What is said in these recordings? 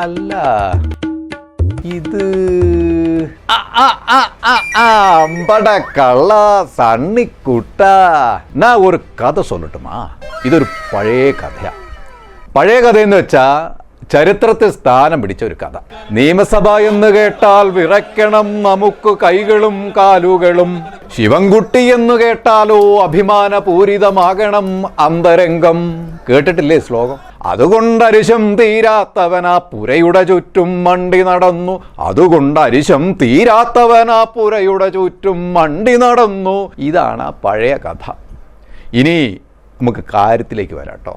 അല്ല, ഇത് അമ്പട കള്ള സണ്ണിക്കുട്ട. ഞാൻ ഒരു കഥ சொல்லட்டுமா? ഇതൊരു പഴയ കഥയാ. പഴയ കഥയെന്ന് വെച്ചാ ചരിത്രത്തിൽ സ്ഥാനം പിടിച്ച ഒരു കഥ. നിയമസഭ എന്ന് കേട്ടാൽ വിറയ്ക്കണം നമുക്ക് കൈകളും കാലുകളും. ശിവൻകുട്ടി എന്ന് കേട്ടാലോ അഭിമാനപൂരിതമാകണം അന്തരംഗം. കേട്ടിട്ടില്ലേ ശ്ലോകം? അതുകൊണ്ട് അരിശം തീരാത്തവനാ പുരയുടെ ചുറ്റും മണ്ടി നടന്നു. അതുകൊണ്ട് അരിശം തീരാത്തവനാ പുരയുടെ ചുറ്റും മണ്ടി നടന്നു. ഇതാണ് ആ പഴയ കഥ. ഇനി നമുക്ക് കാര്യത്തിലേക്ക് വരാട്ടോ.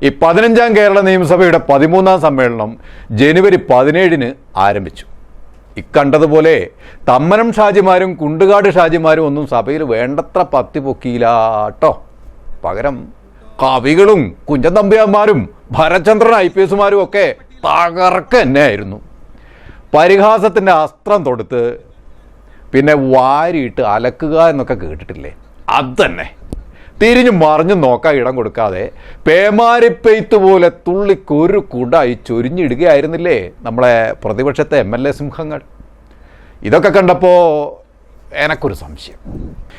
ഈ 15ാം കേരള നിയമസഭയുടെ 13ാം സമ്മേളനം ജനുവരി 17 ആരംഭിച്ചു. ഇക്കണ്ടതുപോലെ തമ്മനം ഷാജിമാരും കുണ്ടുകാട് ഷാജിമാരും ഒന്നും സഭയിൽ വേണ്ടത്ര പത്തി പൊക്കിയില്ലാട്ടോ. പകരം കവികളും കുഞ്ചൻ തമ്പിയാന്മാരും ഭരചന്ദ്രൻ IPSമാരും ഒക്കെ തകർക്ക തന്നെയായിരുന്നു. പരിഹാസത്തിൻ്റെ അസ്ത്രം തൊടുത്ത് പിന്നെ വാരിയിട്ട് അലക്കുക എന്നൊക്കെ കേട്ടിട്ടില്ലേ? അതന്നെ. തിരിഞ്ഞു മറിഞ്ഞു നോക്കാൻ ഇടം കൊടുക്കാതെ പേമാരിപ്പെയ്ത്ത് പോലെ തുള്ളിക്കൊരു കുടായി ചൊരിഞ്ഞിടുകയായിരുന്നില്ലേ നമ്മളെ പ്രതിപക്ഷത്തെ MLA സിംഹങ്ങൾ. ഇതൊക്കെ കണ്ടപ്പോൾ എനക്കൊരു സംശയം.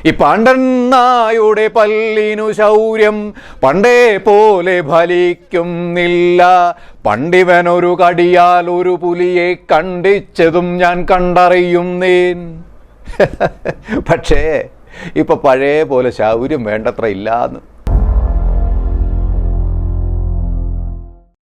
ഈ പണ്ടെന്നായുടെ പല്ലിനു ശൗര്യം പണ്ടേ പോലെ ഫലിക്കുന്നില്ല. പണ്ടിവനൊരു കടിയാൽ ഒരു പുലിയെ കണ്ടിച്ചതും ഞാൻ കണ്ടറിയുന്നേൻ. പക്ഷേ ഇപ്പം പഴയ പോലെ ശൗര്യം വേണ്ടത്ര ഇല്ലാന്ന്.